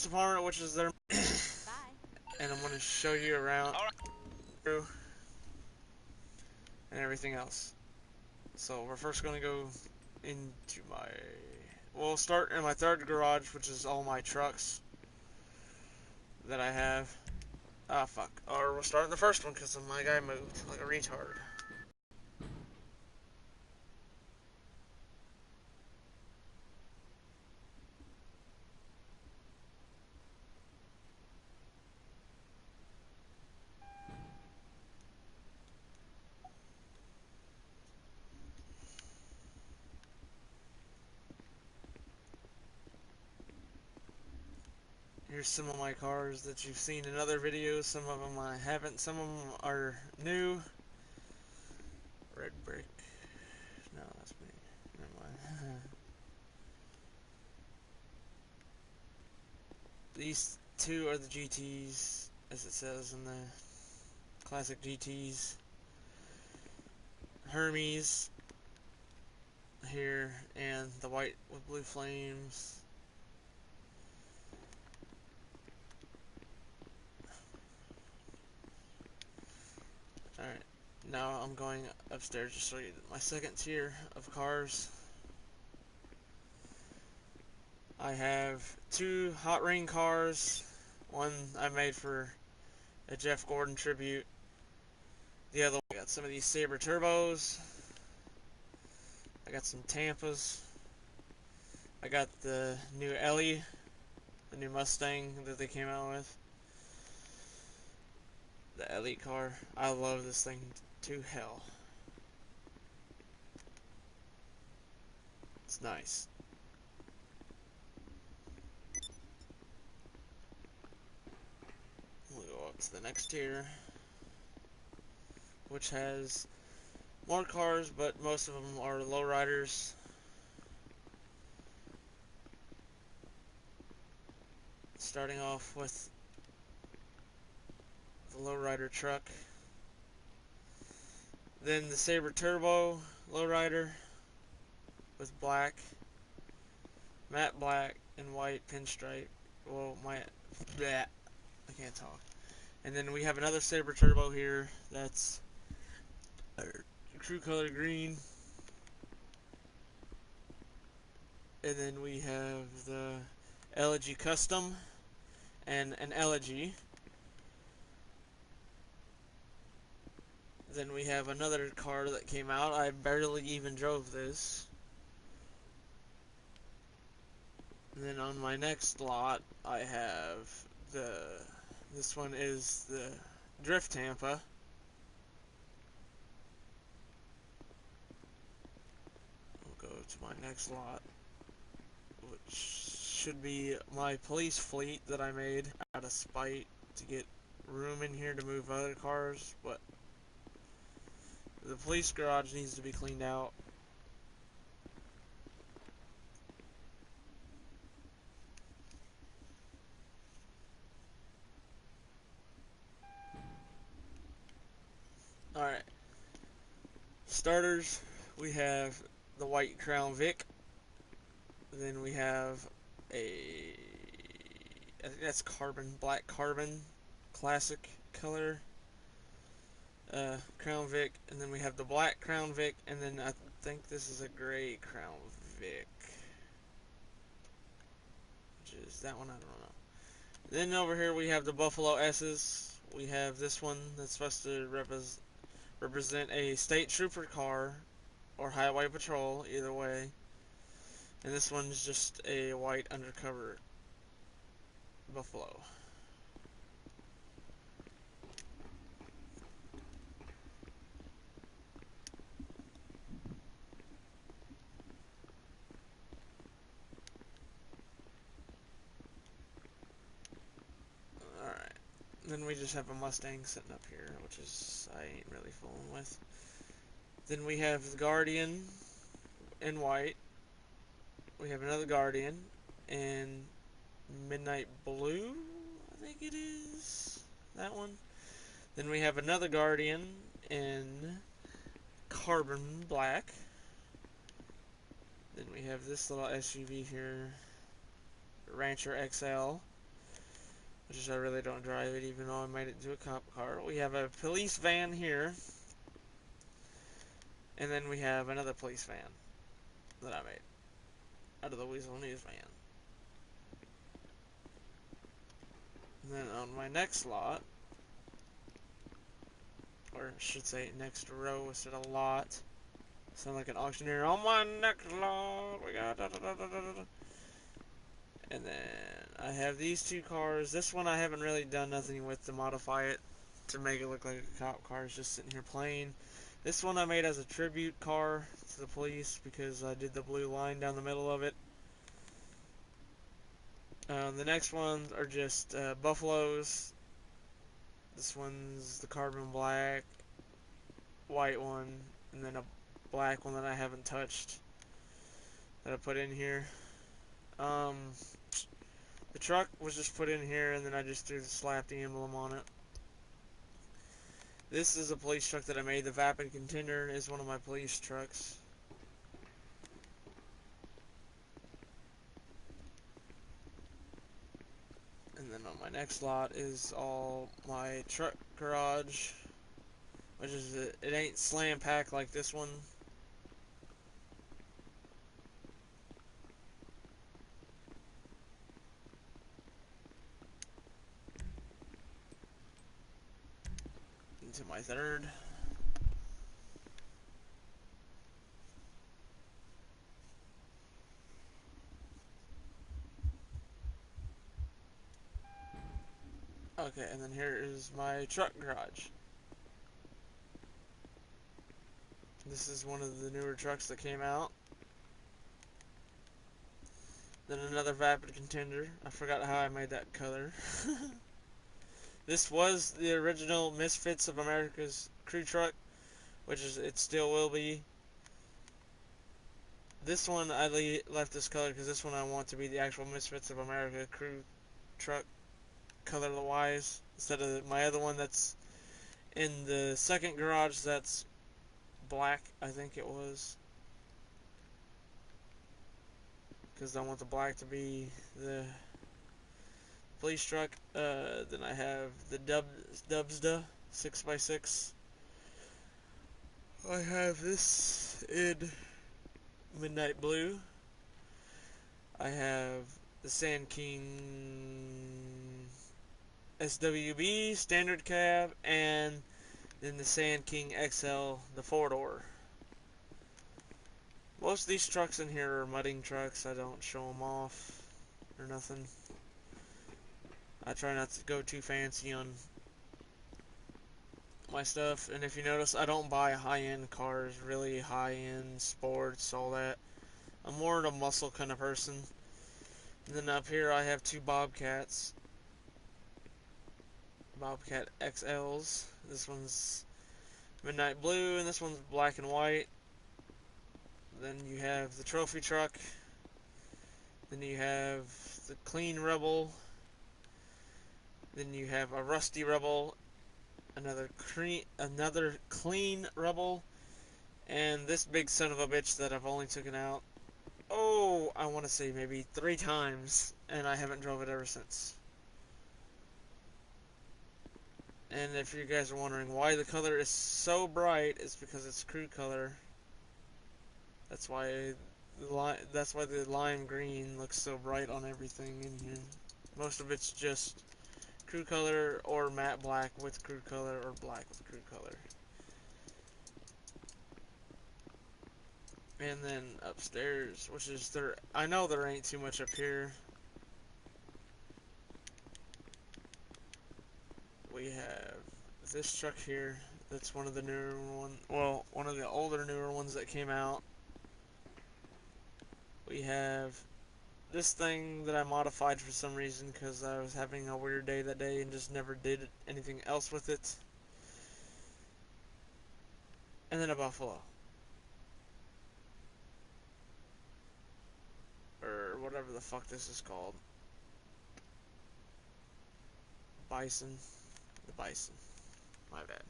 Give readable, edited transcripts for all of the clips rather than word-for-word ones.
department, which is their and I'm going to show you around and everything else. So we're first going to go into my, we'll start in my third garage, which is all my trucks that I have. Ah, fuck. Or we'll start in the first one because my guy moved like a retard. Here's some of my cars that you've seen in other videos. Some of them I haven't. Some of them are new. Red brick. No, that's me. Never mind. These two are the GTs, as it says in the classic GTs. Hermes here, and the white with blue flames. Alright, now I'm going upstairs to show you my second tier of cars. I have two Hot Ring cars. One I made for a Jeff Gordon tribute. The other one, I got some of these Sabre Turbos. I got some Tampas. I got the new Ellie, the new Mustang that they came out with. The Elite car. I love this thing to hell. It's nice. We'll go up to the next tier, which has more cars, but most of them are lowriders. Starting off with the lowrider truck, then the Sabre Turbo lowrider with black, matte black, and white pinstripe. Well, bleh, I can't talk. And then we have another Sabre Turbo here that's true color green. And then we have the Elegy Custom and an Elegy. Then we have another car that came out. I barely even drove this. And then on my next lot, I have this one is the Drift Tampa. We'll go to my next lot, which should be my police fleet that I made out of spite to get room in here to move other cars, but the police garage needs to be cleaned out. Alright. Starters, we have the white Crown Vic. Then we have a, I think that's black carbon, classic color Crown Vic. And then we have the black Crown Vic, and then I think this is a gray Crown Vic. Which is that one? I don't know. Then over here we have the Buffalo S's. We have this one that's supposed to represent a state trooper car or highway patrol, either way. And this one's just a white undercover Buffalo. Alright. Then we just have a Mustang sitting up here, which is I ain't really fooling with. Then we have the Guardian in white. We have another Guardian in midnight blue, I think it is. That one. Then we have another Guardian in carbon black. Then we have this little SUV here, Rancher XL. which I really don't drive it, even though I made it into a cop car. We have a police van here, and then we have another police van that I made out of the Weasel News van. And then on my next lot, or I should say next row instead of lot, sound like an auctioneer. On my next lot, we got da da da da da da. And then I have these two cars. This one I haven't really done nothing with to modify it to make it look like a cop car. It's just sitting here plain. This one I made as a tribute car to the police because I did the blue line down the middle of it. The next ones are just buffaloes. This one's the carbon black, white one, and then a black one that I haven't touched that I put in here. The truck was just put in here, and then I just slapped the emblem on it. This is a police truck that I made. The Vapid Contender is one of my police trucks. And then on my next lot is all my truck garage, which is, it ain't slam packed like this one. Into my third. Okay, and then here is my truck garage. This is one of the newer trucks that came out. Then another Vapid Contender. I forgot how I made that color. This was the original Misfits of America's crew truck, which is, it still will be. This one I left this color because this one I want to be the actual Misfits of America crew truck color wise, instead of my other one that's in the second garage that's black, I think it was, because I want the black to be the police truck. Then I have the Dubsda 6x6. I have this in midnight blue. I have the Sand King SWB standard cab, and then the Sand King XL, the 4-door. Most of these trucks in here are mudding trucks. I don't show them off or nothing. I try not to go too fancy on my stuff. And if you notice, I don't buy high-end cars, really high-end sports, all that. I'm more of a muscle kind of person. And then up here I have two Bobcats. Bobcat XLs. This one's midnight blue, and this one's black and white. Then you have the trophy truck. Then you have the clean Rebel. Then you have a rusty Rebel. Another clean Rebel. And this big son of a bitch that I've only taken out, oh, I want to say maybe 3 times, and I haven't drove it ever since. And if you guys are wondering why the color is so bright, it's because it's crew color. That's why the lime green looks so bright on everything in here. Most of it's just crew color or matte black with crew color or black with crew color. And then upstairs, which is there, I know there ain't too much up here. We have this truck here. That's one of the newer one of the older newer ones that came out. We have this thing that I modified for some reason because I was having a weird day that day and just never did anything else with it. And then a Buffalo. Or whatever the fuck this is called. Bison. The Bison. My bad.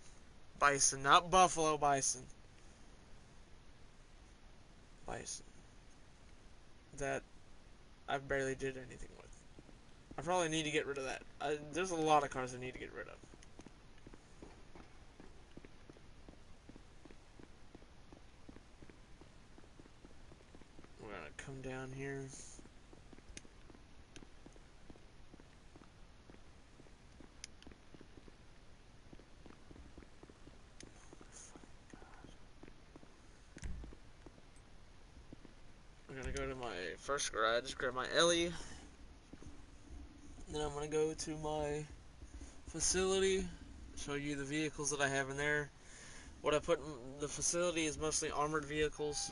Bison, not Buffalo, Bison. Bison. That I barely did anything with. I probably need to get rid of that. There's a lot of cars I need to get rid of. We're gonna come down here. I'm gonna go to my first garage, grab my Ellie. Then I'm gonna go to my facility, show you the vehicles that I have in there. What I put in the facility is mostly armored vehicles.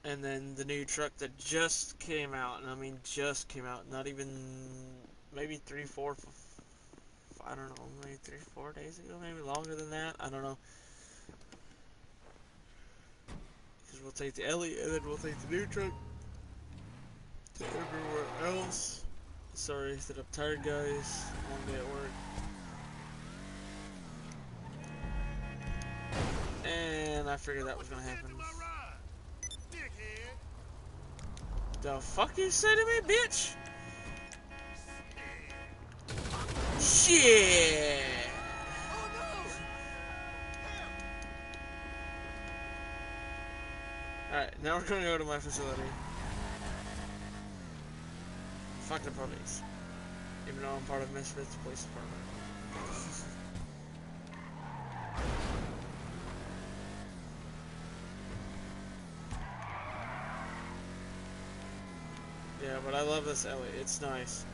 And then the new truck that just came out, and I mean just came out, not even, maybe 3, 4, I don't know, maybe 3, 4 days ago, maybe longer than that, I don't know. Because we'll take the Ellie, and then we'll take the new truck to everywhere else. Sorry that I'm tired, guys. Long day at work. And I figured that was gonna happen. The fuck you say to me, bitch? Shit! Alright, now we're gonna go to my facility. Fuck the police. Even though I'm part of Misfits Police Department. Yeah, but I love this Ellie. It's nice.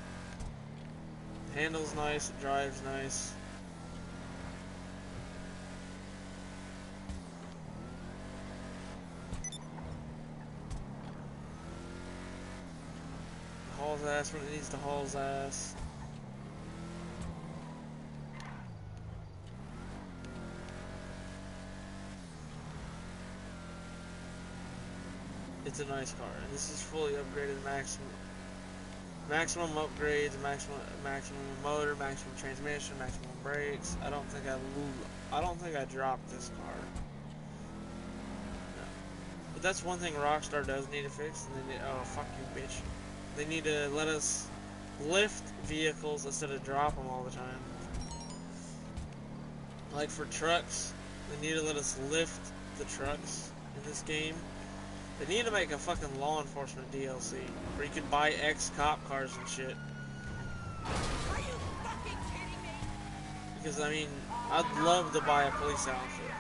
It handles nice, it drives nice. It hauls ass when it needs to haul's ass. It's a nice car, and this is fully upgraded maximum upgrades, maximum motor, maximum transmission, maximum brakes. I don't think I dropped this car. No. But that's one thing Rockstar does need to fix, and they need, oh fuck you bitch. They need to let us lift vehicles instead of drop them all the time. Like for trucks, they need to let us lift the trucks in this game. They need to make a fucking law enforcement DLC where you can buy ex-cop cars and shit. Are you fucking kidding me? Because, I mean, I'd love to buy a police outfit.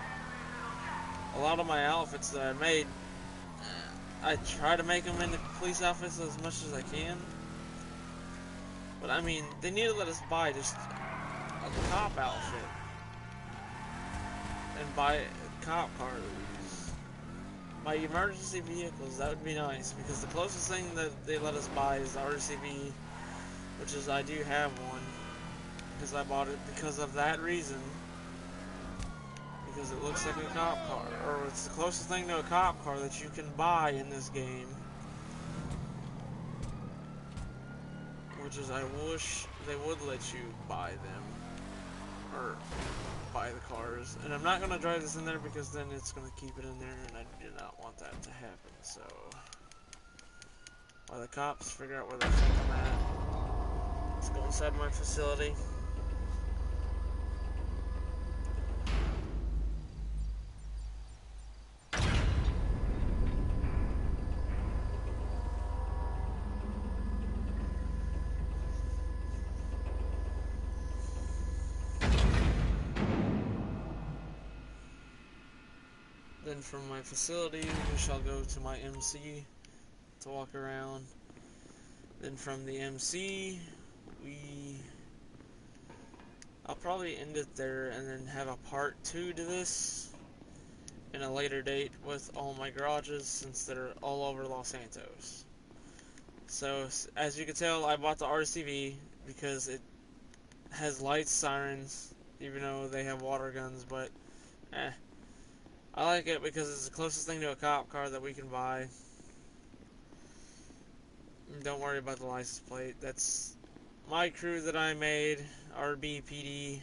A lot of my outfits that I made, I try to make them into police outfits as much as I can. But, I mean, they need to let us buy just a cop outfit. And buy cop cars. My emergency vehicles, that would be nice, because the closest thing that they let us buy is the RCV, which is, I do have one, because I bought it because of that reason, because it looks like a cop car, or it's the closest thing to a cop car that you can buy in this game, which is, I wish they would let you buy them, or buy the cars. And I'm not going to drive this in there because then it's going to keep it in there, and I do not want that to happen. So while the cops figure out where the fuck I'm at, let's go inside my facility. Then from my facility, we shall go to my MC to walk around. Then from the MC, I'll probably end it there and then have a part 2 to this in a later date with all my garages, since they're all over Los Santos. So, as you can tell, I bought the RCV because it has lights, sirens, even though they have water guns, but I like it because it's the closest thing to a cop car that we can buy. Don't worry about the license plate. That's my crew that I made, RBPD,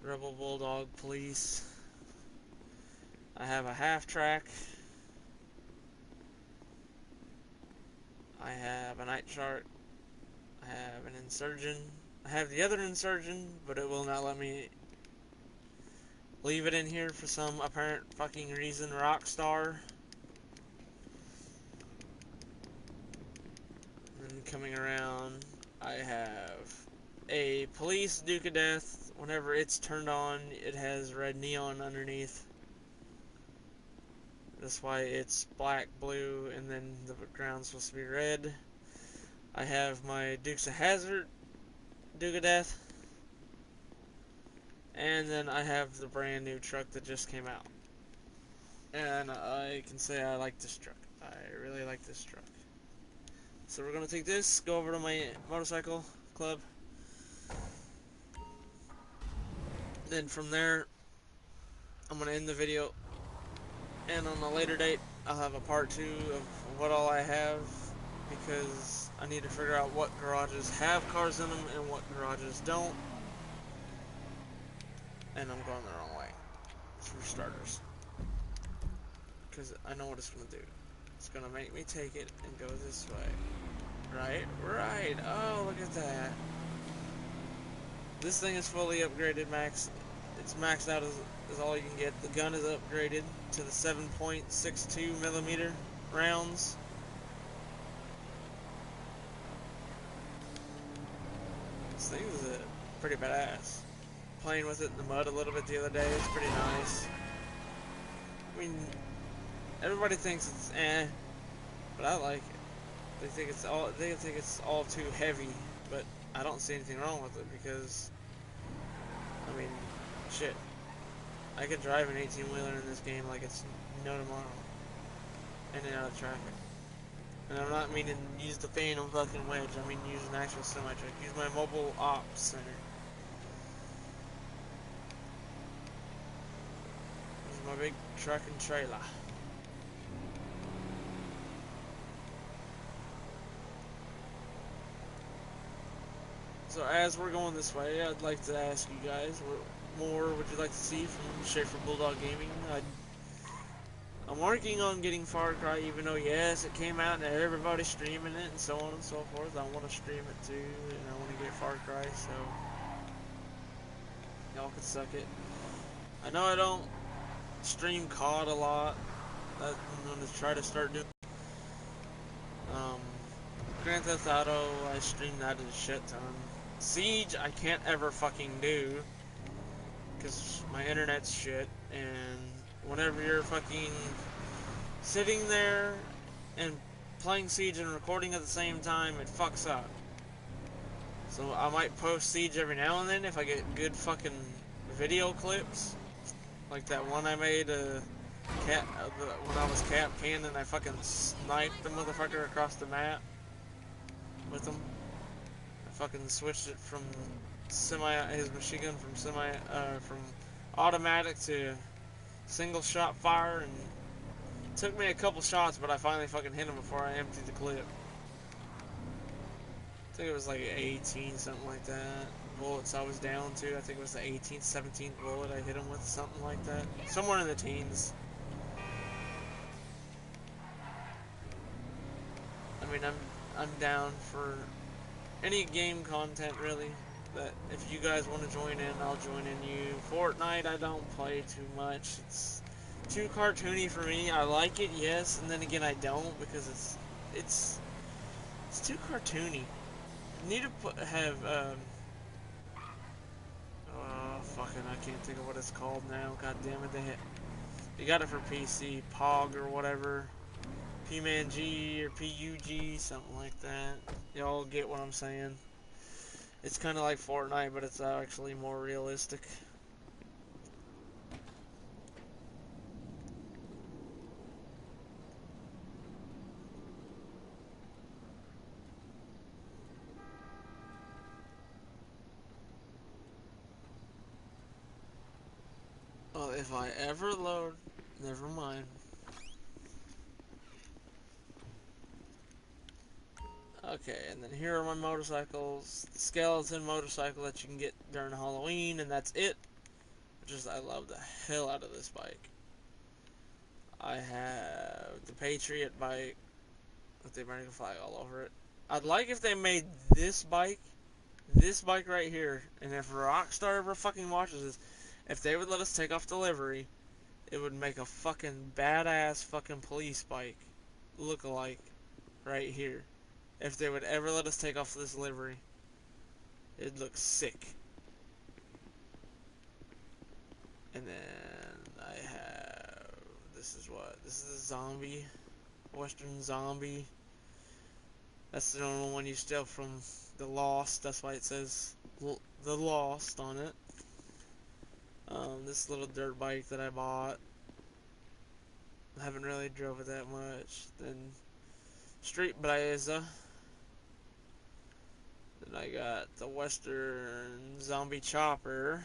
Rebel Bulldog Police. I have a half track. I have a night chart. I have an insurgent. I have the other insurgent, but it will not let me leave it in here for some apparent fucking reason. Rockstar. And coming around, I have a police Duke of Death. Whenever it's turned on, it has red neon underneath. That's why it's black, blue, and then the ground's supposed to be red. I have my Dukes of Hazzard Duke of Death. And then I have the brand new truck that just came out. And I can say I like this truck. I really like this truck. So we're going to take this, go over to my motorcycle club. Then from there, I'm going to end the video. And on a later date, I'll have a part 2 of what all I have. Because I need to figure out what garages have cars in them and what garages don't. And I'm going the wrong way. For starters. Because I know what it's going to do. It's going to make me take it and go this way. Right? Right. Oh, look at that. This thing is fully upgraded, max. It's maxed out as all you can get. The gun is upgraded to the 7.62 millimeter rounds. This thing is pretty badass. Playing with it in the mud a little bit the other day. It's pretty nice. I mean, everybody thinks it's but I like it. They think it's all too heavy, but I don't see anything wrong with it because, I mean, shit. I could drive an 18-wheeler in this game like it's no tomorrow. In and out of traffic. And I'm not meaning use the phantom fucking wedge. I mean use an actual semi-truck. Use my mobile ops center. This is my big truck and trailer. So as we're going this way, I'd like to ask you guys, what more would you like to see from Schaefer Bulldog Gaming? I'm working on getting Far Cry, even though yes, it came out and everybody's streaming it and so on and so forth. I want to stream it too, and I want to get Far Cry, so y'all can suck it. I know I don't stream COD a lot. I'm going to try to start doing. Grand Theft Auto, I stream that a shit ton. Siege, I can't ever fucking do because my internet's shit, and whenever you're fucking sitting there and playing Siege and recording at the same time, it fucks up. So I might post Siege every now and then if I get good fucking video clips, like that one I made when I was Cap Cannon, I fucking sniped the motherfucker across the map with him. I fucking switched it from his machine gun from automatic to single shot fire, and it took me a couple shots, but I finally fucking hit him before I emptied the clip. I think it was like 18, something like that. Bullets I was down to. I think it was the 18th, 17th bullet I hit him with, something like that. Somewhere in the teens. I mean, I'm down for any game content really. That if you guys want to join in, I'll join in you. Fortnite, I don't play too much. It's too cartoony for me. I like it, yes, and then again I don't because it's too cartoony. You need to have fucking I can't think of what it's called now. God damn it, they got it for PC, POG or whatever. P-Man-G or P-U-G, something like that. Y'all get what I'm saying. It's kind of like Fortnite, but it's actually more realistic. Well, if I ever load, never mind. Okay, and then here are my motorcycles. The skeleton motorcycle that you can get during Halloween, and that's it. I love the hell out of this bike. I have the Patriot bike with the American flag all over it. I'd like if they made this bike right here, and if Rockstar ever fucking watches this, if they would let us take off the livery, it would make a fucking badass fucking police bike look-alike right here. If they would ever let us take off this livery, it'd look sick. And then I have, this is a zombie, Western zombie. That's the only one you steal from the Lost. That's why it says the Lost on it. This little dirt bike that I bought. I haven't really drove it that much. Then Street Blazer. Then I got the Western Zombie Chopper.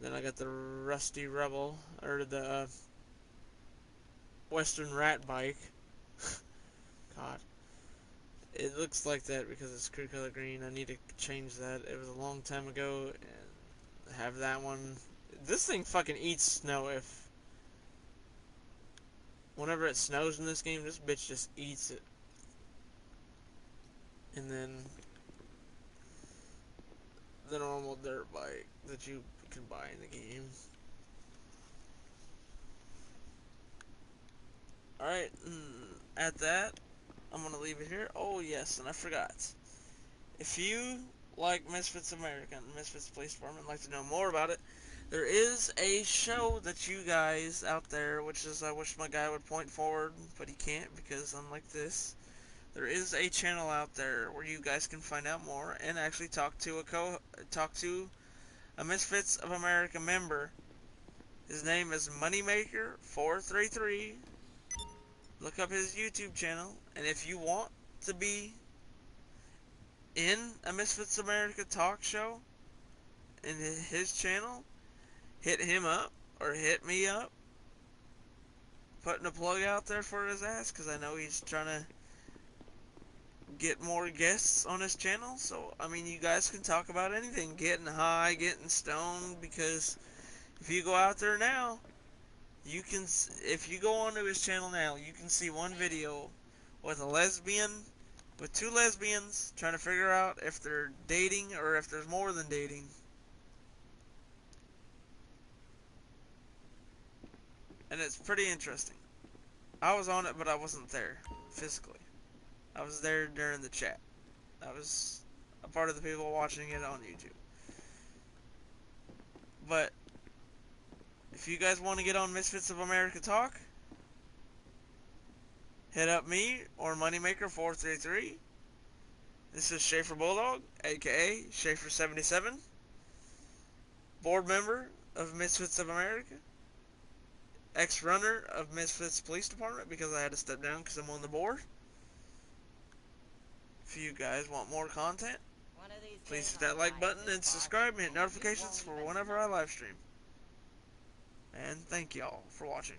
Then I got the Rusty Rebel, or the Western Rat Bike. God. It looks like that because it's crew color green. I need to change that. It was a long time ago, and have that one. This thing fucking eats snow. Whenever it snows in this game, this bitch just eats it. And then the normal dirt bike that you can buy in the game. Alright, at that, I'm gonna leave it here. Oh yes, and I forgot. If you like Misfits America and Misfits Police Department, like to know more about it, there is a show that you guys out there, which is, I wish my guy would point forward, but he can't because unlike this, there is a channel out there where you guys can find out more and actually talk to a Misfits of America member. His name is Moneymaker433. Look up his YouTube channel, and if you want to be in a Misfits America talk show in his channel, hit him up or hit me up. Putting a plug out there for his ass because I know he's trying to get more guests on his channel. So, I mean, you guys can talk about anything, getting high, getting stoned, because if you go out there now, you can, if you go onto his channel now, you can see one video with with two lesbians trying to figure out if they're dating or if there's more than dating. And it's pretty interesting. I was on it, but I wasn't there physically. I was there during the chat. I was a part of the people watching it on YouTube. But if you guys want to get on Misfits of America Talk, hit up me or Moneymaker433. This is Schaefer Bulldog, aka Schaefer77, board member of Misfits of America, ex-runner of Misfits Police Department because I had to step down because I'm on the board. If you guys want more content, please hit that like button and subscribe and hit notifications for whenever I live stream. And thank y'all for watching.